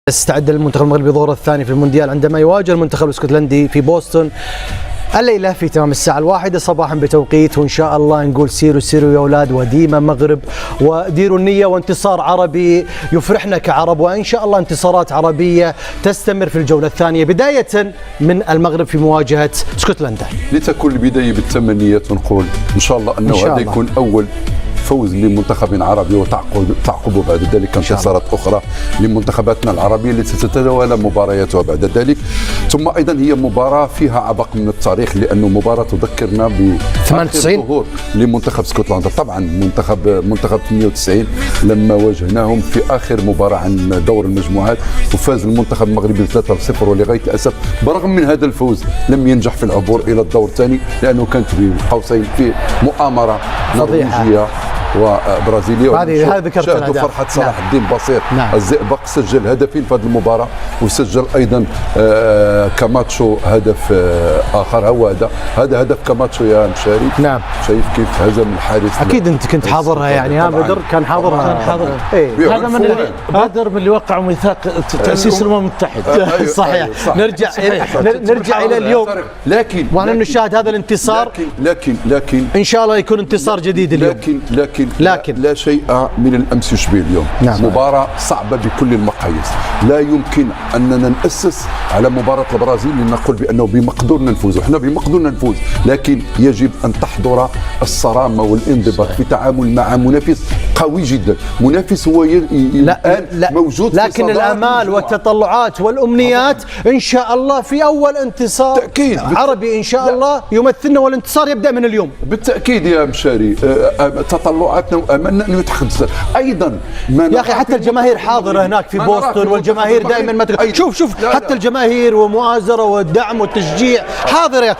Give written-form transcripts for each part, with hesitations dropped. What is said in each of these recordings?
استعد المنتخب المغربي الدور الثاني في المونديال عندما يواجه المنتخب الاسكتلندي في بوسطن الليلة في تمام الساعة 1 صباحا بتوقيت. وإن شاء الله نقول سيروا سيروا يا أولاد وديما مغرب وديروا النية وانتصار عربي يفرحنا كعرب، وإن شاء الله انتصارات عربية تستمر في الجولة الثانية بداية من المغرب في مواجهة اسكتلندا. لتكون البداية بالتمنيات ونقول إن شاء الله أنه هذا يكون أول فوز لمنتخب عربي وتعقب بعد ذلك انتصارات اخرى لمنتخباتنا العربيه التي ستتوالى مبارياتها بعد ذلك. ثم ايضا هي مباراه فيها عبق من التاريخ، لانه مباراه تذكرنا ب 98 ظهور لمنتخب اسكتلندا. طبعا منتخب 98 لما واجهناهم في اخر مباراه عن دور المجموعات وفاز المنتخب المغربي 3-0، ولغايه الاسف برغم من هذا الفوز لم ينجح في العبور الى الدور الثاني، لانه كانت في قوسين في مؤامره نرويجيه وبرازيليا. هذه ذكرت شاهدوا فرحة صلاح الدين بصير الزئبق، سجل هدفين في هذه المباراة، وسجل أيضا كاماتشو هدف آخر. هذا هدف كاماتشو يا مشاري. نعم. شايف كيف هزم الحارس. أكيد أنت كنت حاضرها يعني. ها بدر كان حاضرها. هذا من بدر من اللي وقعوا ميثاق تأسيس الأمم المتحدة. صحيح. نرجع إلى اليوم، لكن وأنا نشاهد هذا الانتصار. لكن إن شاء الله يكون انتصار جديد اليوم. لكن لا شيء من الأمس يشبه اليوم. نعم. مباراة صعبة بكل المقاييس، لا يمكن أننا نأسس على مباراة البرازيل لنقول بأنه بمقدورنا نفوز، وإحنا بمقدورنا نفوز، لكن يجب أن تحضر الصرامة والانضباط في التعامل مع منافس قوي جدا. منافس هو الآن موجود، لكن الآمال والتطلعات والأمنيات إن شاء الله في أول انتصار تأكيد عربي إن شاء الله يمثلنا، والانتصار يبدأ من اليوم بالتأكيد يا مشاري. تطلعاتنا واملنا انه يتحقق ايضا. يا اخي حتى الجماهير حاضره هناك في بوسطن، والجماهير دائما ما شوف حتى الجماهير ومؤازره والدعم والتشجيع حاضر. يا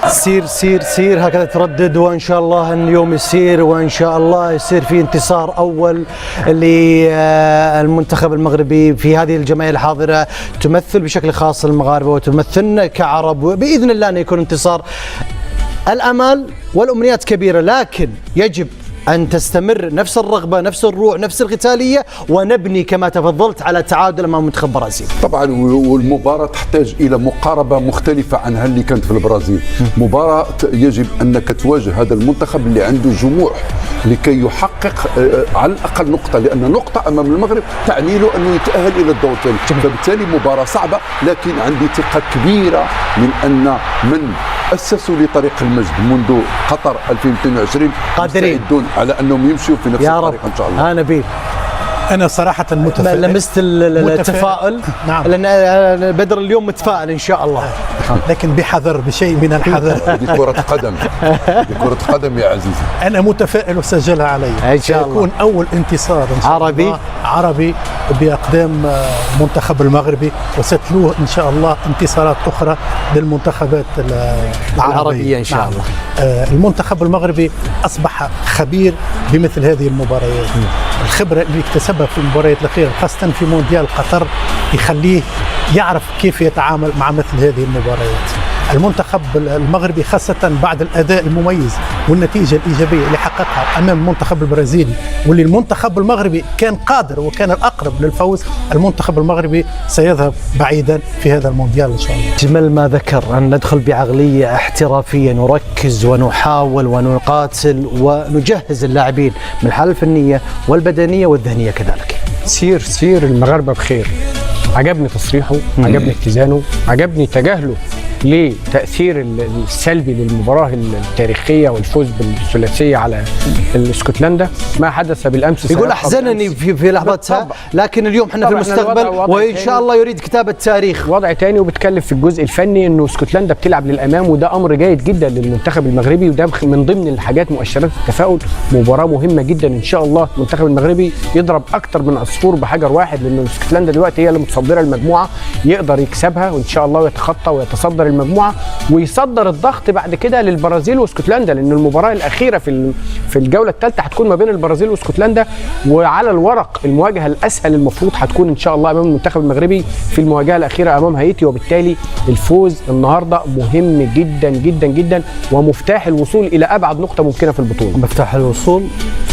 سير هكذا تردد، وان شاء الله اليوم يصير، وان شاء الله يصير في انتصار اول للمنتخب المغربي في هذه الجماهير الحاضره تمثل بشكل خاص المغاربه وتمثلنا كعرب، وباذن الله انه يكون انتصار. الامال والامنيات كبيره، لكن يجب أن تستمر نفس الرغبة، نفس الروح، نفس القتالية، ونبني كما تفضلت على تعادل أمام منتخب البرازيل. طبعا والمباراة تحتاج إلى مقاربة مختلفة عنها اللي كانت في البرازيل. مباراة يجب أنك تواجه هذا المنتخب اللي عنده جموح لكي يحقق على الأقل نقطة، لأن نقطة أمام المغرب تعني له أنه يتأهل إلى الدور الثاني. فبالتالي مباراة صعبة، لكن عندي ثقة كبيرة من أن من أسسوا لطريق المجد منذ قطر 2022 قادرين على أنهم يمشوا في نفس الطريق إن شاء الله. نبيل، أنا صراحة متفائل. لمست التفاؤل. نعم. لأن بدر اليوم متفائل إن شاء الله، لكن بحذر، بشيء من الحذر. دي كرة قدم، دي كرة قدم يا عزيزي. أنا متفائل وسجلها علي. إن شاء الله سيكون أول انتصار إن شاء الله عربي بأقدام منتخب المغربي، وستلوه إن شاء الله انتصارات أخرى للمنتخبات العربية إن شاء الله. المنتخب المغربي أصبح خبير بمثل هذه المباريات. الخبرة اللي اكتسبها في المباريات الأخيرة خاصة في مونديال قطر يخليه يعرف كيف يتعامل مع مثل هذه المباريات. المنتخب المغربي خاصة بعد الأداء المميز والنتيجة الإيجابية اللي حققها أمام المنتخب البرازيلي، واللي المنتخب المغربي كان قادر وكان الأقرب للفوز، المنتخب المغربي سيذهب بعيدا في هذا المونديال إن شاء الله. جمال ما ذكر أن ندخل بعقلية احترافية، نركز ونحاول ونقاتل ونجهز اللاعبين من الحالة الفنية والبدنية والذهنية كذلك. سير المغاربة بخير. عجبني تصريحه، عجبني اتزانه، عجبني تجاهله لتأثير السلبي للمباراة التاريخية والفوز بالثلاثية على اسكتلندا. ما حدث بالأمس يقول أحزنني في لحظتها، لكن اليوم احنا في المستقبل وإن شاء الله يريد كتابة تاريخ. وضع تاني، وبتكلم في الجزء الفني إنه اسكتلندا بتلعب للأمام، وده أمر جيد جدا للمنتخب المغربي، وده من ضمن الحاجات مؤشرات التفاؤل. مباراة مهمة جدا إن شاء الله المنتخب المغربي يضرب أكتر من عصفور بحجر واحد، لأن اسكتلندا دلوقتي هي اللي متصدرة المجموعة، يقدر يكسبها وإن شاء الله يتخطى ويتصدر المجموعه ويصدر الضغط بعد كده للبرازيل واسكتلندا، لان المباراه الاخيره في الجوله الثالثه هتكون ما بين البرازيل واسكتلندا، وعلى الورق المواجهه الاسهل المفروض هتكون ان شاء الله امام المنتخب المغربي في المواجهه الاخيره امام هايتي. وبالتالي الفوز النهارده مهم جدا جدا جدا ومفتاح الوصول الى ابعد نقطه ممكنه في البطوله. مفتاح الوصول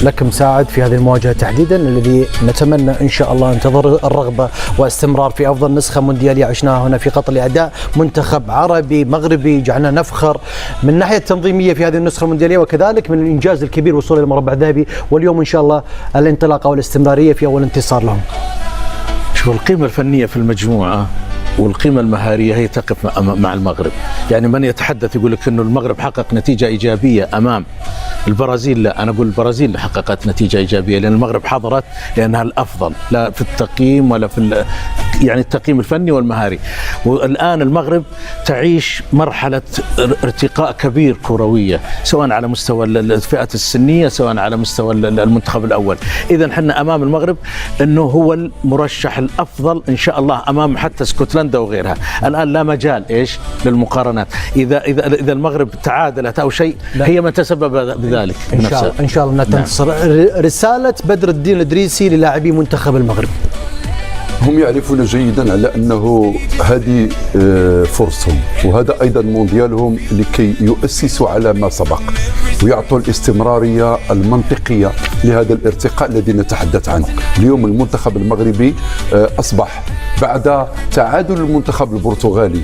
لك مساعد في هذه المواجهه تحديدا، الذي نتمنى ان شاء الله ننتظر الرغبه واستمرار في افضل نسخه موندياليه عشناها هنا في قطر لاداء منتخب عربي مغربي جعلنا نفخر من الناحيه التنظيميه في هذه النسخه الموندياليه، وكذلك من الانجاز الكبير وصول المربع الذهبي، واليوم ان شاء الله الانطلاقه والاستمراريه في اول انتصار لهم. شو القيمه الفنيه في المجموعه والقيمة المهارية هي تقف مع المغرب. يعني من يتحدث يقول لك أنه المغرب حقق نتيجة إيجابية أمام البرازيل، لا، أنا أقول البرازيل حققت نتيجة إيجابية لأن المغرب حضرت لأنها الأفضل لا في التقييم ولا في يعني التقييم الفني والمهاري. والآن المغرب تعيش مرحلة ارتقاء كبير كروية، سواء على مستوى الفئة السنية سواء على مستوى المنتخب الأول. إذا حنا أمام المغرب أنه هو المرشح الأفضل إن شاء الله أمام حتى اسكتلندا وغيرها. الآن لا مجال إيش للمقارنات، إذا المغرب تعادلت أو شيء هي من تسبب بذلك إن شاء الله تنتصر. رسالة بدر الدين الإدريسي للاعبي منتخب المغرب. هم يعرفون جيدا على أنه هذه فرصهم وهذا أيضا مونديالهم لكي يؤسسوا على ما سبق ويعطوا الاستمرارية المنطقية لهذا الارتقاء الذي نتحدث عنه. اليوم المنتخب المغربي أصبح بعد تعادل المنتخب البرتغالي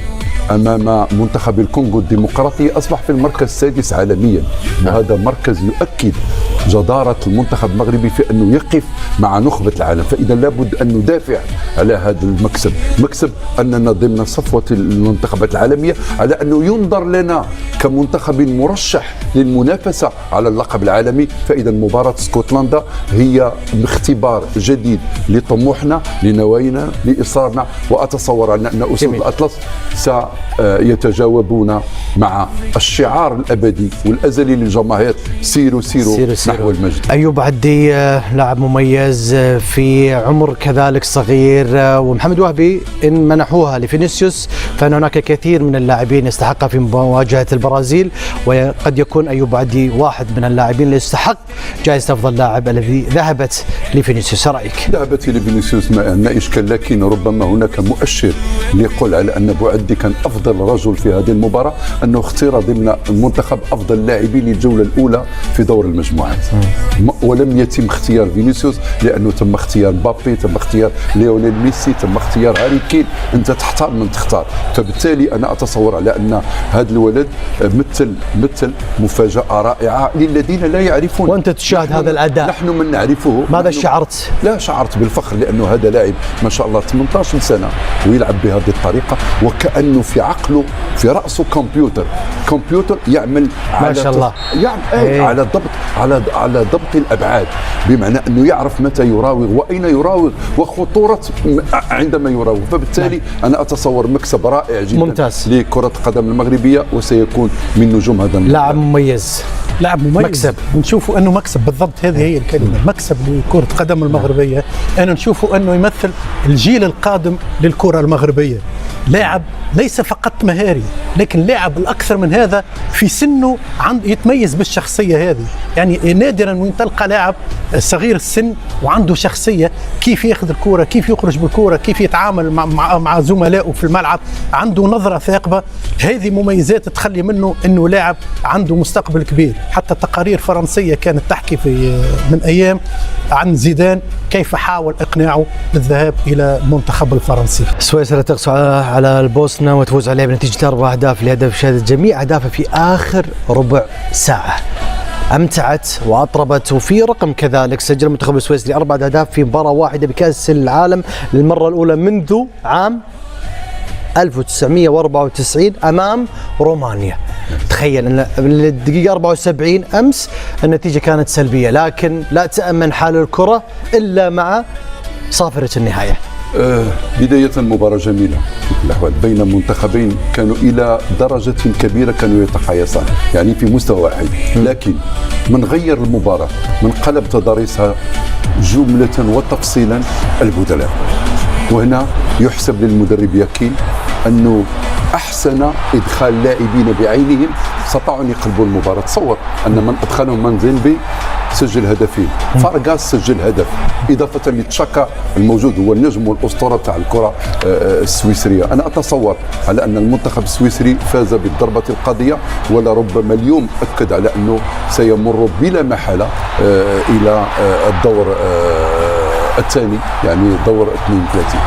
أمام منتخب الكونغو الديمقراطي أصبح في المركز السادس عالميا، وهذا مركز يؤكد جدارة المنتخب المغربي في أنه يقف مع نخبة العالم. فإذا لابد أن ندافع على هذا المكسب، مكسب أننا ضمن صفوة المنتخبات العالمية، على أنه ينظر لنا كمنتخب مرشح للمنافسة على اللقب العالمي. فإذا مباراة اسكتلندا هي اختبار جديد لطموحنا لنوايانا لإصرارنا، وأتصور أن أسود الأطلس سيتجاوبون مع الشعار الأبدي والأزلي للجماهير سيروا سيروا نحو المجد. أيوب عدي لاعب مميز في عمر كذلك صغير، ومحمد وهبي إن منحوها لفينيسيوس فإن هناك كثير من اللاعبين يستحقها في مواجهة البرازيل، وقد يكون أيوب عدي واحد من اللاعبين اللي يستحق جائزة أفضل لاعب الذي ذهبت لفينيسيوس. رأيك؟ ذهبت لفينيسيوس ما عندنا إشكال، لكن ربما هناك مؤشر يقول على أن بوعدي كان أفضل رجل في هذه المباراة، أنه اختير ضمن المنتخب أفضل لاعبين للجولة الأولى في دور المجموعات، ولم يتم اختيار فينيسيوس لأنه تم اختيار مبابي، تم اختيار ليونيل ميسي، تم اختيار هاري كين. أنت تختار من تختار، فبالتالي أنا أتصور على أن هذا الولد مثل مفاجأة رائعة للذين لا يعرفون. وأنت تشاهد هذا الأداء، نحن من نعرفه. ماذا شعرت؟ لا، شعرت بالفخر لأنه هذا لاعب ما شاء الله 18 سنة ويلعب بهذه الطريقة، وكأنه في عقله في رأسه كمبيوتر يعمل ما شاء الله على ضبط على ضبط الأبعاد، بمعنى أنه يعرف متى يراوغ وأين يراوغ وخطورة عندما يراوغ. فبالتالي أنا أتصور مكسب رائع جدا ممتاز لكرة القدم المغربية، وسيكون من نجوم هذا لاعب مميز. مكسب نشوفه أنه مكسب بالضبط، هذه هي الكلمة، مكسب لكرة القدم المغربية. أنا نشوفه أنه يمثل الجيل القادم للكرة المغربية، لاعب ليس فقط مهاري لكن لاعب الأكثر من هذا في سنه يتميز بالشخصية هذه. يعني نادرا وين تلقى لاعب صغير السن وعنده شخصية، كيف ياخذ الكرة، كيف يخرج بالكرة، كيف يتعامل مع زملائه في الملعب، عنده نظرة ثاقبة. هذه مميزات تخلي منه أنه لاعب عنده مستقبل كبير. حتى تقارير فرنسية كانت تحكي من أيام عن زيدان كيف حاول إقناعه بالذهاب إلى المنتخب الفرنسي. سويسرا تقصى على البوسنة وتفوز عليها بنتيجة 4 أهداف لهدف شهدت جميع أهدافها في آخر ربع ساعة. أمتعت وأطربت، وفي رقم كذلك سجل المنتخب السويسري 4 أهداف في مباراة واحدة بكأس العالم للمرة الأولى منذ عام 1994 أمام رومانيا. تخيل أن الدقيقة 74 أمس النتيجة كانت سلبية، لكن لا تأمن حال الكرة إلا مع صافرة النهاية. بداية مباراة جميلة في كل الأحوال بين منتخبين كانوا إلى درجة كبيرة كانوا يتقايصان، يعني في مستوى واحد، لكن من غير المباراة، من قلب تضاريسها جملة وتفصيلا البدلاء. وهنا يحسب للمدرب يكين أنه احسن ادخال لاعبين بعينهم استطاعوا ان يقلبوا المباراه. تصور ان من ادخلهم مانزيمبي سجل هدفين، فارغاس سجل هدف، اضافه لتشاكا الموجود هو النجم والاسطوره تاع الكره السويسريه. انا اتصور على ان المنتخب السويسري فاز بالضربه القاضيه، ولربما اليوم اكد على انه سيمر بلا محاله الى الدور الثاني، يعني دور 32.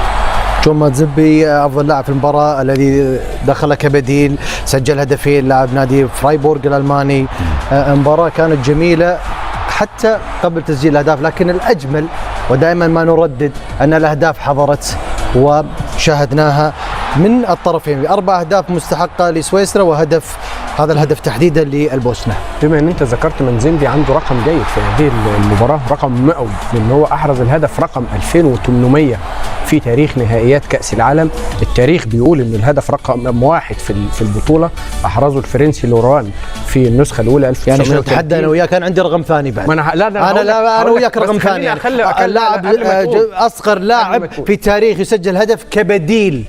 جون ماتزيمبي افضل لاعب في المباراه الذي دخل كبديل، سجل هدفين، لاعب نادي فرايبورغ الالماني. مباراه كانت جميله حتى قبل تسجيل الاهداف، لكن الاجمل ودائما ما نردد ان الاهداف حضرت وشاهدناها من الطرفين، 4 أهداف مستحقه لسويسرا وهدف، هذا الهدف تحديدا للبوسنه. بما ان انت ذكرت مانزيمبي عنده رقم جيد في هذه المباراه، رقم مئوي، لان هو احرز الهدف رقم 2800 في تاريخ نهائيات كأس العالم. التاريخ بيقول ان الهدف رقم 1 في البطوله احرزه الفرنسي لوران في النسخه الاولى 1930. يعني نتحدى انا وياك، كان عندي رقم ثاني بعد. انا وياك رقم ثاني، يعني اللاعب اصغر لاعب في تاريخ يسجل هدف كبديل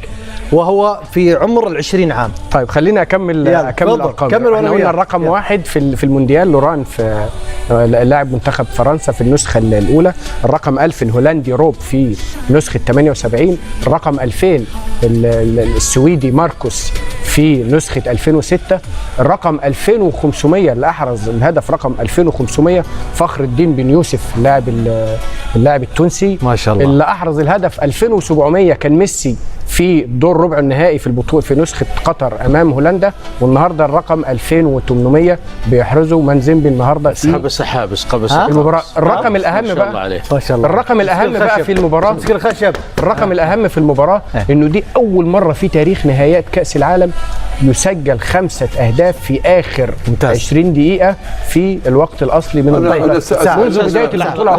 وهو في عمر 20 عام. طيب خلينا اكمل الارقام. احنا قلنا الرقم 1 في المونديال لوران، في لاعب منتخب فرنسا في النسخه الاولى. الرقم 1000 الهولندي روب في نسخه 78. الرقم 2000 السويدي ماركوس في نسخه 2006. الرقم 2500 اللي احرز الهدف رقم 2500 فخر الدين بن يوسف اللاعب التونسي ما شاء الله، اللي احرز الهدف 2700 كان ميسي في دور ربع النهائي في البطوله في نسخه قطر امام هولندا. والنهارده الرقم 2800 بيحرزه مانزيمبي النهارده في حابس المباراه. الرقم الاهم بقى ما شاء الله، الرقم الاهم بقى في المباراه، الرقم الاهم في المباراه انه دي اول مره في تاريخ نهائيات كاس العالم يسجل 5 أهداف في اخر 20 دقيقه في الوقت الاصلي من البطوله منذ بدايه البطوله.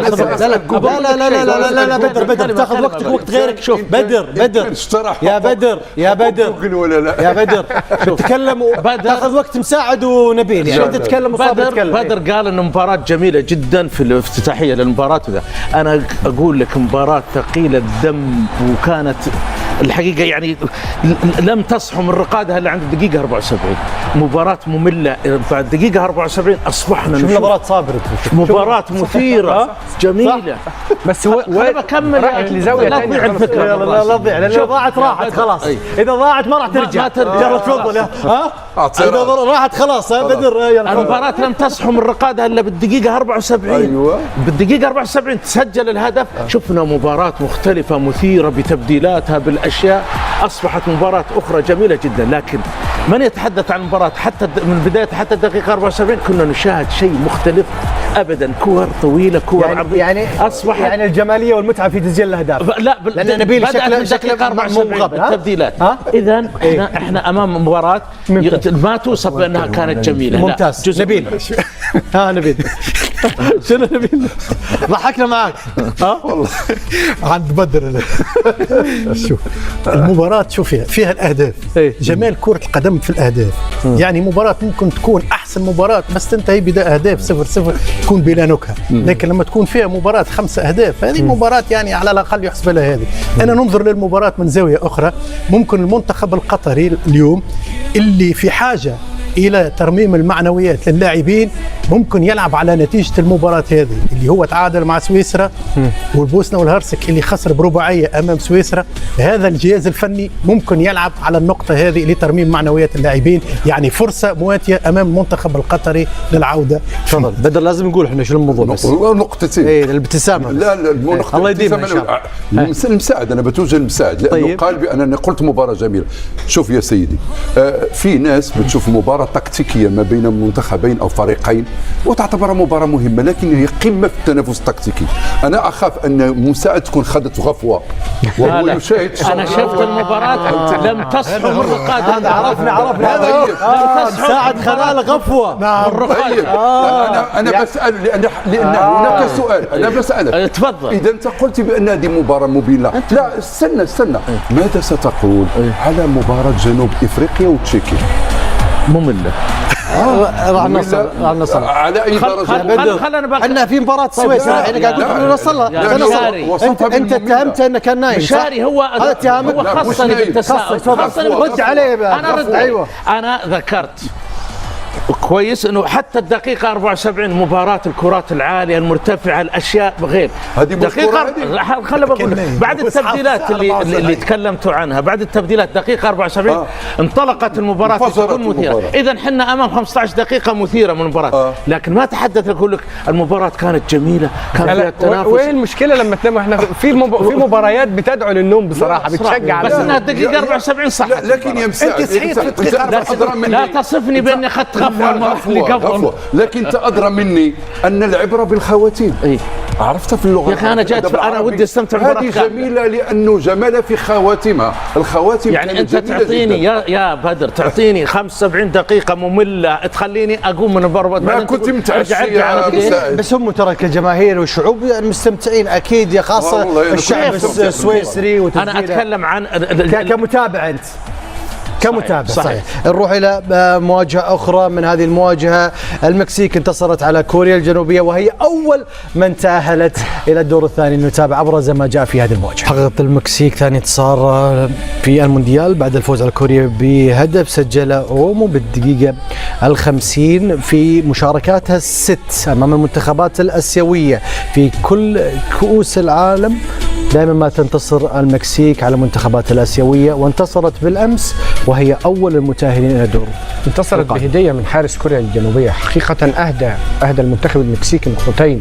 لا بدر تاخذ وقت غيرك. شوف بدر يا بدر تتكلم تاخذ وقت مساعد ونبيل، يعني انت تتكلم بدر قال انه مباراه جميله جدا في الافتتاحيه للمباراه. انا اقول لك مباراه ثقيله الدم، وكانت الحقيقه يعني لم تصحوا من رقادها الا عند الدقيقه 74. مباراه ممله، بعد دقيقه 74 اصبحنا شوف مباراه صابر، مباراه مثيره جميله. بس هو بكمل راحت لزاويه ثانيه. لا تضيع، لان ضاعت راحت خلاص. اذا ضاعت ما راح ترجع. يلا تفضل. اذا راحت خلاص بدر. المباراه لم تصحوا من رقادها الا بالدقيقه 74. ايوه بالدقيقه 74 تسجل الهدف. شفنا مباراه مختلفه مثيره بتبديلاتها بالاشياء، اصبحت مباراه اخرى جميله جدا. لكن من يتحدث عن المباراه حتى من البدايه حتى الدقيقه 74 كنا نشاهد شيء مختلف ابدا، كور طويله، كور يعني اصبح يعني الجماليه والمتعه في تسجيل الاهداف. لا لان نبيل شكله 74 بالتبديلات. اذا احنا امام مباراه ما توصف بانها كانت جميله. ممتاز. نبيل نبيل شنو نبيل؟ ضحكنا معك. والله عند بدر. شوف المباراة فيها الأهداف. جمال كرة القدم في الأهداف. يعني مباراة ممكن تكون أحسن مباراة بس تنتهي بأهداف 0-0 تكون بلا نكهة، لكن لما تكون فيها مباراة 5 أهداف هذه مباراة يعني على الأقل يحسب لها هذه. أنا ننظر للمباراة من زاوية أخرى. ممكن المنتخب القطري اليوم اللي في حاجة إلى ترميم المعنويات للاعبين ممكن يلعب على نتيجة المباراة هذه اللي هو تعادل مع سويسرا، والبوسنة والهرسك اللي خسر برباعية أمام سويسرا. هذا الجهاز الفني ممكن يلعب على النقطة هذه لترميم معنويات اللاعبين، يعني فرصة مواتية أمام المنتخب القطري للعودة. تفضل بدر، لازم نقول احنا شنو الموضوع بس. نقطتين. الابتسامة. لا الله يديمها. المساعد انا بتوجه المساعد لانه طيب. قال بأنني قلت مباراة جميلة. شوف يا سيدي، في ناس بتشوف مباراة تكتيكية ما بين منتخبين او فريقين وتعتبرها مباراة مهمة، لكن هي قمة في التنافس التكتيكي. انا اخاف ان مساعد تكون خدت غفوة وهو يشاهد. انا شفت المباراة لم تصحوا من رقادها. عرفنا مساعد خلال غفوة. طيب. انا بسأل لأن هناك سؤال. انا بسألك تفضل. اذا انت قلت بان هذه مباراة مبينة، لا استنى ماذا ستقول على مباراة جنوب افريقيا وتشيكيا؟ ممله. راح نصل على اي درجه؟ خلنا عندنا في مباراة السويس الحين قاعد نقول نوصلها. انت اتهمته انه كان نايم. مشاري هو هذا اتهامك. هو خصني بالتساؤل. رد عليه بقى. انا رد. ايوه انا ذكرت كويس انه حتى الدقيقة 74 مباراة الكرات العالية المرتفعة الاشياء غير هذه دقيقة. خليني بقول بعد التبديلات اللي تكلمتوا عنها، بعد التبديلات دقيقة 74 انطلقت المباراة تكون مثيرة. اذا حنا امام 15 دقيقة مثيرة من المباراة، لكن ما تحدث اقول لك المباراة كانت جميلة، كان فيها التنافس. وين المشكلة لما تنام؟ احنا في مباريات بتدعو للنوم بصراحة، بتشجع بس انها الدقيقة 74 صح. لكن يا مساعد انت صحيت في الدقيقة لا تصفني باني اخذت غفوة. لكن انت ادرى مني ان العبره بالخواتيم. عرفتها في اللغه يا اخي انا ودي استمتع بالمباراه. هذه جميله لانه جمالها في خواتمها. الخواتيم يعني انت تعطيني يا بدر تعطيني 75 دقيقه ممله تخليني اقوم من المباراه. ما كنت متعشي بس هم ترى كجماهير والشعوب مستمتعين اكيد، يا خاصه الشعب السويسري. انا اتكلم عن كمتابع انت كمتابع. صحيح. نروح إلى مواجهة أخرى. من هذه المواجهة المكسيك انتصرت على كوريا الجنوبية، وهي أول من تأهلت إلى الدور الثاني. نتابع أبرز ما جاء في هذه المواجهة. حققت المكسيك ثاني انتصار في المونديال بعد الفوز على كوريا بهدف سجله أومو بالدقيقة 50 في مشاركاتها الست أمام المنتخبات الآسيوية في كل كؤوس العالم. دائما ما تنتصر المكسيك على المنتخبات الآسيوية، وانتصرت بالأمس وهي أول المتأهلين إلى الدور. انتصرت بهدية من حارس كوريا الجنوبية. حقيقة أهدى المنتخب المكسيكي نقطتين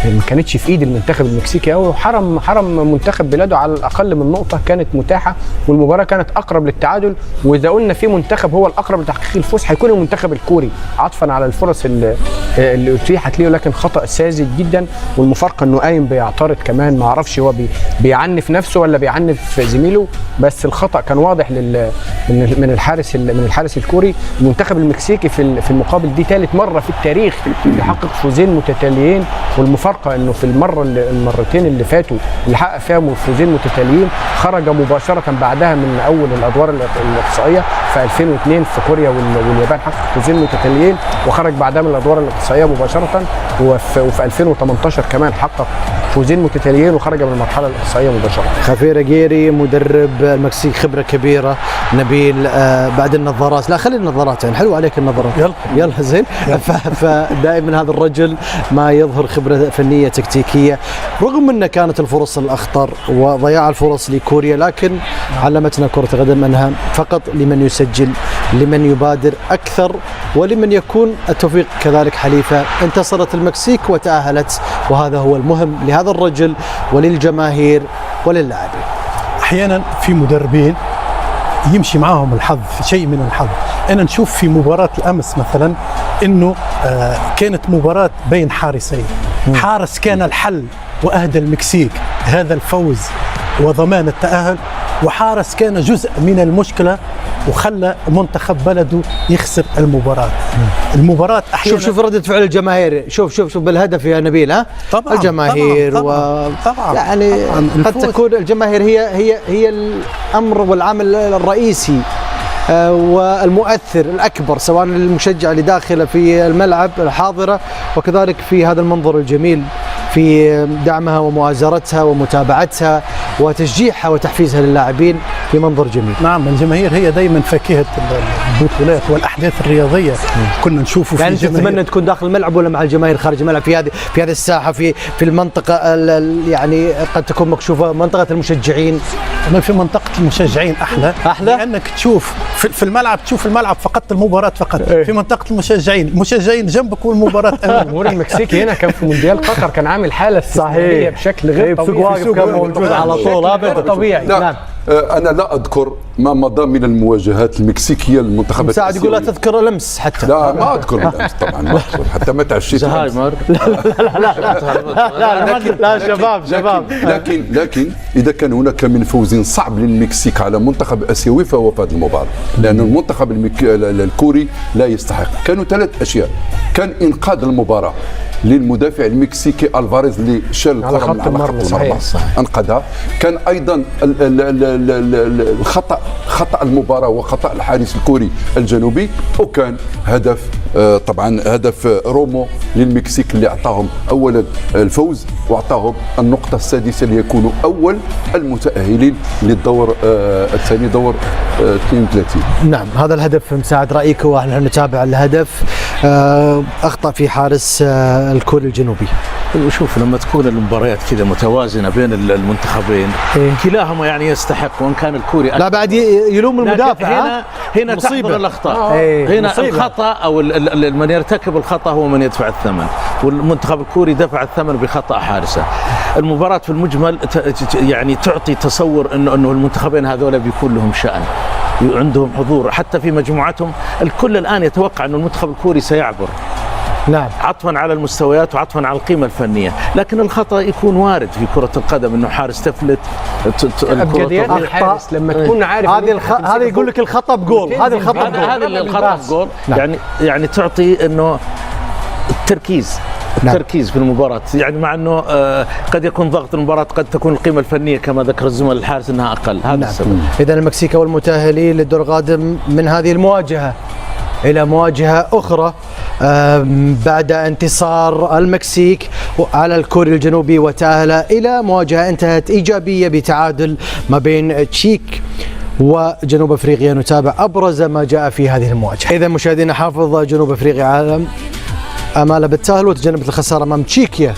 ما كانتش في إيد المنتخب المكسيكي أوي، وحرم منتخب بلاده على الأقل من نقطة كانت متاحة، والمباراة كانت أقرب للتعادل. وإذا قلنا في منتخب هو الأقرب لتحقيق الفوز هيكون المنتخب الكوري، عطفا على الفرص اللي أتيحت له، لكن خطأ ساذج جدا. والمفارقة إنه قايم بيعترض كمان، ما أعرفش هو بيعنف نفسه ولا بيعنف زميله، بس الخطأ كان واضح من الحارس الكوري. المنتخب المكسيكي في المقابل دي ثالث مرة في التاريخ يحقق فوزين متتاليين، والمفارقة انه في المرتين اللي فاتوا اللي حقق فيها فوزين متتاليين خرج مباشرة بعدها من اول الادوار الاقصائية في 2002 في كوريا واليابان حقق فوزين متتاليين، وخرج بعدها من الادوار الاقصائية مباشرة، وفي 2018 كمان حقق فوزين متتاليين وخرج من المرحلة الإقصائية مباشرة. خافير جيري مدرب المكسيك خبرة كبيرة. نبيل بعد النظارات، لا خلي النظارات يعني حلو عليك النظارات يلا زين. فدائما هذا الرجل ما يظهر خبرة فنية تكتيكية، رغم أن كانت الفرص الأخطر وضياع الفرص لكوريا، لكن علمتنا كرة القدم أنها فقط لمن يسجل، لمن يبادر أكثر، ولمن يكون التوفيق كذلك حليفة. انتصرت المكسيك وتأهلت، وهذا هو المهم لهذا الرجل وللجماهير وللاعبين. أحيانا في مدربين يمشي معاهم الحظ، شيء من الحظ. أنا نشوف في مباراة الأمس مثلا إنه كانت مباراة بين حارسين، حارس كان الحل وأهدى المكسيك هذا الفوز وضمان التأهل، وحارس كان جزء من المشكلة وخلى منتخب بلده يخسر المباراة. المباراة أحيانا شوف ردة فعل الجماهير، شوف بالهدف يا نبيل. ها طبعا الجماهير طبعا يعني طبعاً قد تكون الجماهير هي الأمر والعامل الرئيسي والمؤثر الأكبر، سواء المشجع اللي داخل في الملعب الحاضرة، وكذلك في هذا المنظر الجميل في دعمها ومؤازرتها ومتابعتها وتشجيعها وتحفيزها للاعبين في منظر جميل. نعم، الجماهير هي دايما فاكهة البطولات والأحداث الرياضية. كنا نشوفه في يعني أنت تتمنى تكون داخل الملعب ولا مع الجماهير خارج الملعب في هذه الساحة، في المنطقة يعني قد تكون مكشوفة، منطقة المشجعين؟ في منطقة المشجعين أحلى لأنك تشوف في الملعب، تشوف الملعب فقط، المباراة فقط. في منطقة المشجعين جنبك والمباراة أمامك. الجمهور المكسيكي هنا كان في مونديال قطر كان عامل حالة استثنائية بشكل غير طبيعي، كان موجود على طول ابدا طبيعي. نعم. أنا لا أذكر ما مضى من المواجهات المكسيكيه المنتخبات سعد يقول لا تذكر لمس حتى. لا ما أذكر لمس طبعا، ما أذكر حتى ما تعشيت زهايمر. لا شباب. لكن إذا كان هناك من فوز صعب للمكسيك على منتخب آسيوي فهو في هذه المباراة، لأن المنتخب الكوري لا يستحق. كانوا 3 أشياء: كان إنقاذ المباراة للمدافع المكسيكي ألفاريز اللي شال الكرة من على خط المرمى انقذها. كان أيضا الخطأ خطأ المباراة وخطأ الحارس الكوري الجنوبي، وكان هدف طبعا هدف رومو للمكسيك اللي أعطاهم أولا الفوز وأعطاهم النقطة السادسة ليكونوا أول المتأهلين للدور الثاني، دور 32. نعم، هذا الهدف مساعد رأيك، واحنا نتابع الهدف. أخطأ في حارس الكوري الجنوبي. وشوف لما تكون المباريات كذا متوازنة بين المنتخبين كلاهما يعني يستحق، وان كان الكوري لا بعد يلوم المدافع. هنا تحضر الأخطاء. هنا مصيبة. الخطأ أو من يرتكب الخطأ هو من يدفع الثمن، والمنتخب الكوري دفع الثمن بخطأ حارسه. المباراة في المجمل يعني تعطي تصور انه المنتخبين هذول بيكون لهم شأن، عندهم حضور حتى في مجموعتهم. الكل الآن يتوقع أن المنتخب الكوري سيعبر، نعم، عطفا على المستويات وعطفا على القيمة الفنية، لكن الخطأ يكون وارد في كرة القدم، انه حارس تفلت ابجديات الحارس لما تكون عارف هذا يقول لك الخطأ بجول، هذا الخطأ بجول، هذا اللي الخطأ بجول. يعني تعطي انه التركيز في المباراة، يعني مع انه قد يكون ضغط المباراة، قد تكون القيمة الفنية كما ذكر الزملاء الحارس انها اقل. هذا السبب. اذا المكسيك والمتأهلين للدور القادم من هذه المواجهة إلى مواجهة أخرى بعد انتصار المكسيك على الكوري الجنوبي وتأهل إلى مواجهة انتهت إيجابية بتعادل ما بين تشيك وجنوب أفريقيا. نتابع أبرز ما جاء في هذه المواجهة. إذا مشاهدينا، حافظ جنوب أفريقيا عالم أمال بالتأهل وتجنبت الخسارة أمام تشيكيا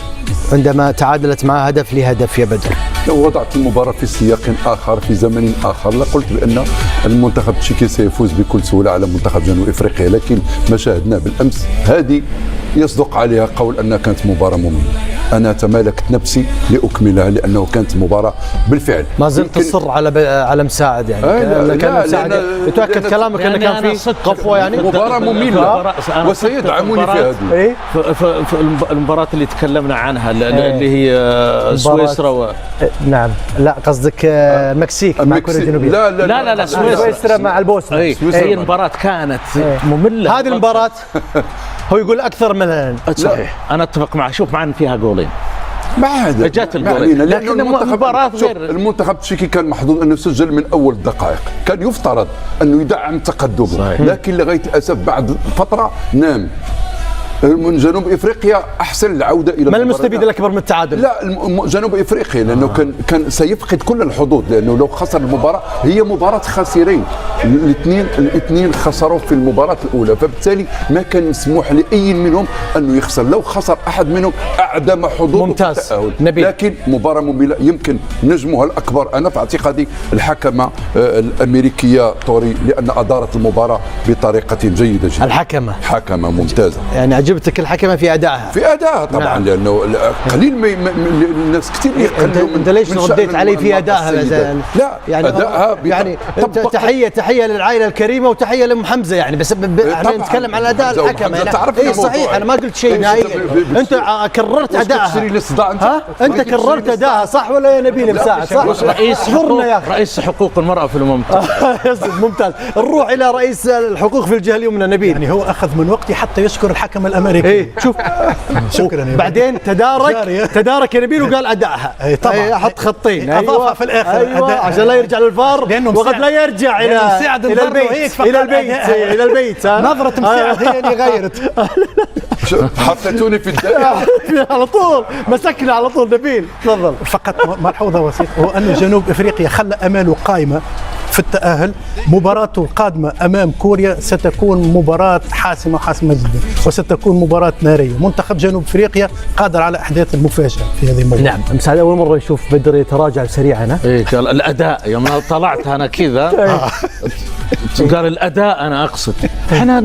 عندما تعادلت مع هدف لهدف يا بدر. لو وضعت المباراة في سياق آخر في زمن آخر لقلت بأن المنتخب التشيكي سيفوز بكل سهولة على منتخب جنوب إفريقيا، لكن ما شاهدناه بالأمس هذه يصدق عليها قول أنها كانت مباراة مملة. أنا تمالكت نفسي لأكملها لأنه كانت مباراة بالفعل. ما زلت تصر على مساعد يعني. كان مساعد يتأكد كلامك أنه كان في قفوة يعني. مباراة مملة وسيدعموني في هذه. في المباراة اللي تكلمنا عنها اللي هي سويسرا نعم، لا قصدك المكسيك مع كوريا الجنوبية. لا سويسرا مع البوسنة. هي المباراة كانت مملة. هذه المباراة هو يقول أكثر من صحيح، أنا أتفق معه. شوف مع أن فيها جولين، ما هذا جات الجولين، لكن المنتخب التشيكي كان محظوظ انه سجل من اول الدقائق، كان يفترض انه يدعم تقدمه، لكن لغايه الاسف بعد فتره نام. من جنوب افريقيا احسن العوده الى ما المستفيد الاكبر من التعادل؟ لا جنوب افريقيا، لانه كان سيفقد كل الحظوظ، لانه لو خسر المباراه هي مباراه خاسرين، الاثنين خسروا في المباراه الاولى، فبالتالي ما كان مسموح لاي منهم انه يخسر. لو خسر احد منهم اعدم حظوظه. ممتاز نبيل. لكن مباراه مملة يمكن نجمها الاكبر انا في اعتقادي الحكمه الامريكيه طوري، لان ادارت المباراه بطريقه جيده جدا. حكمه ممتازه يعني. عجبتك الحكمه في ادائها طبعا. نعم. لانه قليل الناس كثير يقلوا انت ليش رديت علي في ادائها؟ لا يعني ادائها يعني تحيه للعائله الكريمه وتحيه لام حمزه يعني، بس نتكلم عن اداء الحكمه. اي صحيح، انا ما قلت شيء نهائيا. انت كررت ادائها. انت كررت ادائها صح ولا يا نبيل مساعد؟ صح. رئيس حقوق المراه في الامم المتحده. ممتاز. نروح الى رئيس الحقوق في الجهه اليمنى نبيل. يعني هو اخذ من وقتي حتى يشكر الحكم الامريكي. ايه شوف شكرا. بعدين تدارك يا نبيل وقال ادائها. طبعا احط خطين اضافها في الاخر. ايوه عشان لا يرجع للفار، وقد لا يرجع الى البيت. نظرة مساعد هي اللي غيرت. حطيتوني في الدائرة على طول، مسكنا على طول. نبيل تفضل. فقط ملحوظة وسيطة، هو أن جنوب إفريقيا خلى أماله قائمة في التأهل. مباراته القادمة أمام كوريا ستكون مباراة حاسمة جدا، وستكون مباراة نارية. منتخب جنوب أفريقيا قادر على إحداث المفاجأة في هذه المباراة. نعم، مساعد أول مرة يشوف بدر يتراجع سريعا. الأداء يوم طلعت أنا كذا قال الأداء، أنا أقصد احنا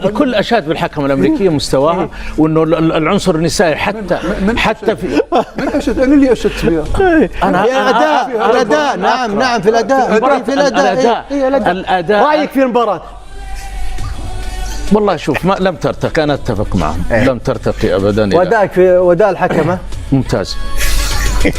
الكل أشاد بالحكم الأمريكية مستواها، وإنه العنصر النسائي حتى في من أشد؟ أنا اللي أشدت فيها. الأداء. نعم في الأداء. رأيك في المباراة؟ والله شوف، لم ترتقي، أنا أتفق معهم. لم ترتقي أبدا. وأدائك في وداء الحكمة ممتاز.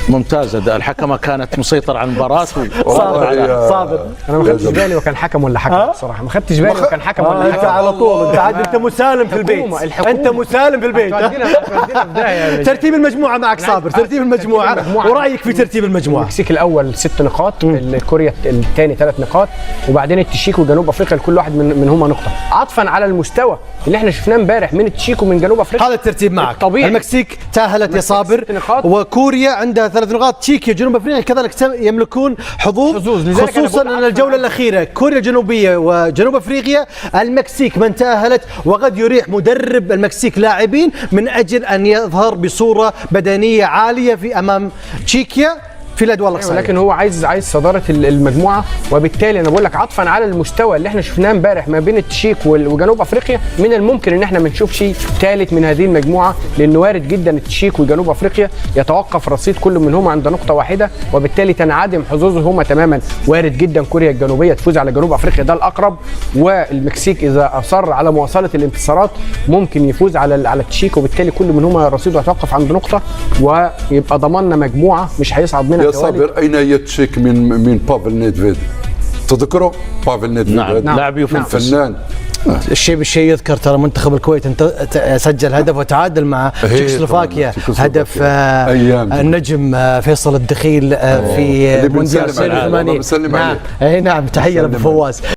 ممتازه، الحكمه كانت مسيطره على المباراه. صابر انا ما خدتش بالي وكان حكم ولا حكم بصراحه، ما خدتش بالي وكان حكم ولا انت حكم. على طول انت عاد انت مسالم في البيت، انت مسالم في البيت. تودينا في بدايه. ترتيب المجموعه معك صابر، ترتيب المجموعه ورايك في ترتيب المجموعه. المكسيك الاول 6 نقاط، كوريا الثاني 3 نقاط، وبعدين التشيك وجنوب افريقيا لكل واحد منهما نقطه، عطفا على المستوى اللي احنا شفناه امبارح من التشيك ومن جنوب افريقيا. هذا الترتيب معك طبيعي. المكسيك تاهلت يا صابر، 6 نقاط. وكوريا عندها 3 نقاط، تشيكيا جنوب افريقيا كذلك يملكون حظوظ، لذلك أنا خصوصا بقول ان الجوله الاخيره كوريا الجنوبيه وجنوب افريقيا، المكسيك من تاهلت، وقد يريح مدرب المكسيك لاعبين من اجل ان يظهر بصوره بدنيه عاليه في امام تشيكيا في الادوار الاقصائيه. لكن هو عايز صداره المجموعه، وبالتالي انا بقول لك عطفا على المستوى اللي احنا شفناه امبارح ما بين التشيك وجنوب افريقيا، من الممكن ان احنا ما نشوفش ثالث من هذه المجموعه، لانه وارد جدا التشيك وجنوب افريقيا يتوقف رصيد كل منهما عند نقطه واحده، وبالتالي تنعدم حظوظهما تماما. وارد جدا كوريا الجنوبيه تفوز على جنوب افريقيا، ده الاقرب، والمكسيك اذا اصر على مواصله الانتصارات ممكن يفوز على التشيك، وبالتالي كل منهما رصيده يتوقف عند نقطه، ويبقى ضمننا مجموعه مش هيصعد منها. يا صابر، أين يتشيك من بافل نيدفيد؟ تذكره بافل نيدفيد؟ نعم، لاعب يفنن، فنان. الشيء بالشيء يذكر، ترى منتخب الكويت سجل هدف وتعادل مع تشيكوسلوفاكيا، هدف النجم فيصل الدخيل في مونديال 82. نعم، نعم، تحيه لابو فواز.